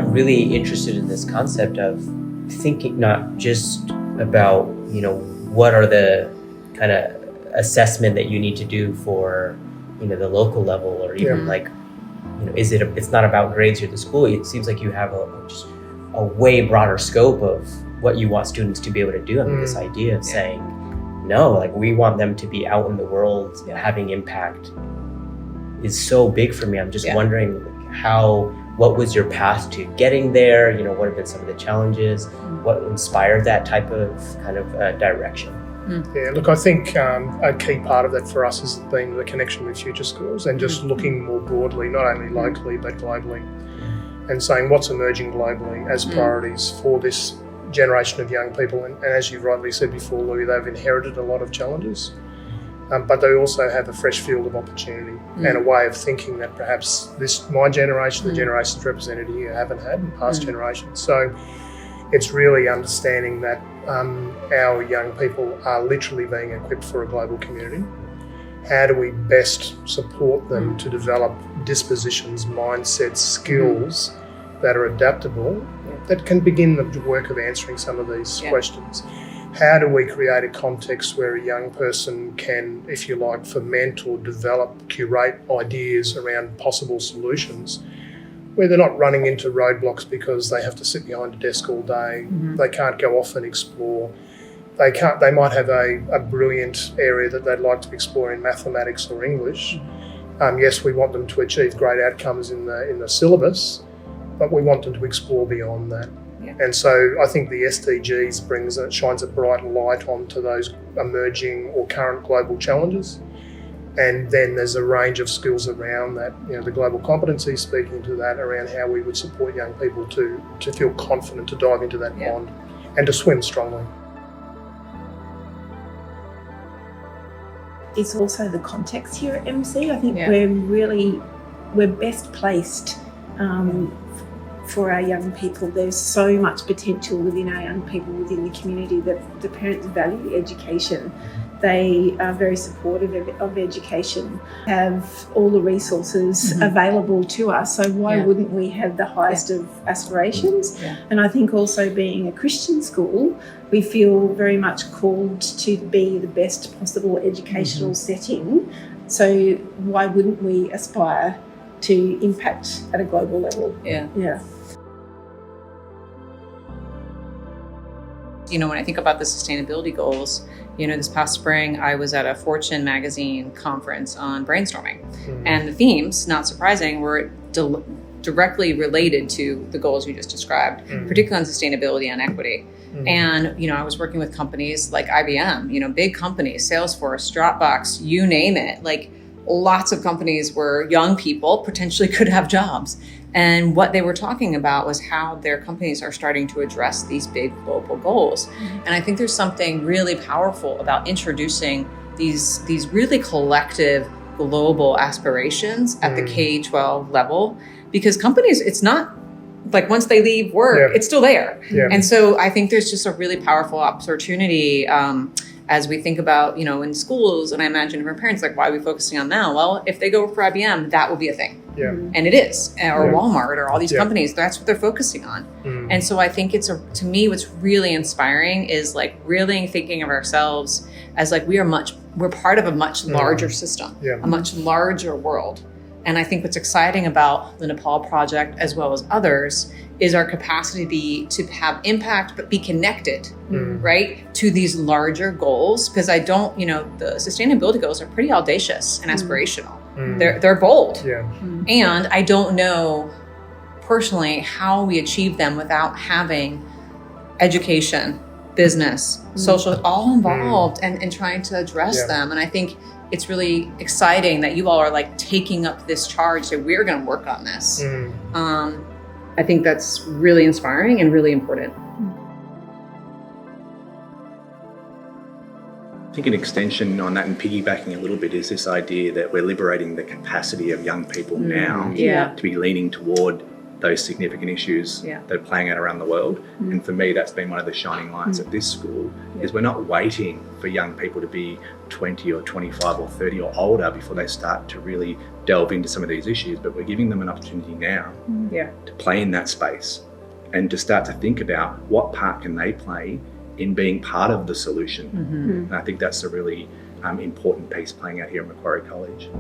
I'm really interested in this concept of thinking not just about, what are the kind of assessment that you need to do for, the local level, or even it's not about grades or the school. It seems like you have a way broader scope of what you want students to be able to do. I mean, this idea of saying, no, like we want them to be out in the world having impact is so big for me. I'm just wondering what was your path to getting there? What have been some of the challenges? What inspired that type of direction? Yeah, look, I think a key part of that for us has been the connection with future schools and just looking more broadly, not only locally but globally, and saying what's emerging globally as priorities for this generation of young people. And as you rightly said before, Louis, they've inherited a lot of challenges, but they also have a fresh field of opportunity and a way of thinking that perhaps my generation, the generations represented here, haven't had in past generations. So it's really understanding that our young people are literally being equipped for a global community. How do we best support them to develop dispositions, mindsets, skills that are adaptable, that can begin the work of answering some of these questions? How do we create a context where a young person can, if you like, ferment or develop, curate ideas around possible solutions, where they're not running into roadblocks because they have to sit behind a desk all day, they can't go off and explore. They might have a brilliant area that they'd like to explore in mathematics or English. Yes, we want them to achieve great outcomes in the syllabus, but we want them to explore beyond that. Yeah. And so I think the SDGs shines a bright light onto those emerging or current global challenges. And then there's a range of skills around that, the global competency speaking to that, around how we would support young people to feel confident to dive into that pond and to swim strongly. It's also the context here at MC. I think we're best placed for our young people. There's so much potential within our young people, within the community, that the parents value education. They are very supportive of education, have all the resources available to us. So why wouldn't we have the highest of aspirations? Yeah. And I think also being a Christian school, we feel very much called to be the best possible educational setting. So why wouldn't we aspire to impact at a global level? Yeah. When I think about the sustainability goals, this past spring, I was at a Fortune magazine conference on brainstorming. And the themes, not surprising, were directly related to the goals you just described, particularly on sustainability and equity. And, I was working with companies like IBM, big companies, Salesforce, Dropbox, you name it. Like, lots of companies where young people potentially could have jobs. And what they were talking about was how their companies are starting to address these big global goals. And I think there's something really powerful about introducing these really collective global aspirations at the K-12 level, because companies, it's not like once they leave work, it's still there. And so I think there's just a really powerful opportunity as we think about, in schools, and I imagine for parents, like, why are we focusing on now? Well, if they go for IBM, that will be a thing. And it is, or Walmart, or all these companies, that's what they're focusing on. And so I think to me, what's really inspiring is like really thinking of ourselves as like we're part of a much larger system, a much larger world. And I think what's exciting about the Nepal project, as well as others, is our capacity to have impact, but be connected, right, to these larger goals. Because the sustainability goals are pretty audacious and aspirational. They're bold. And I don't know personally how we achieve them without having education, business, social, all involved and trying to address them. And I think it's really exciting that you all are like taking up this charge that we're going to work on this. I think that's really inspiring and really important. I think an extension on that and piggybacking a little bit is this idea that we're liberating the capacity of young people now to be leaning toward those significant issues that are playing out around the world. And for me, that's been one of the shining lights at this school, is we're not waiting for young people to be 20 or 25 or 30 or older before they start to really delve into some of these issues, but we're giving them an opportunity now to play in that space and to start to think about what part can they play in being part of the solution. And I think that's a really important piece playing out here at Macquarie College.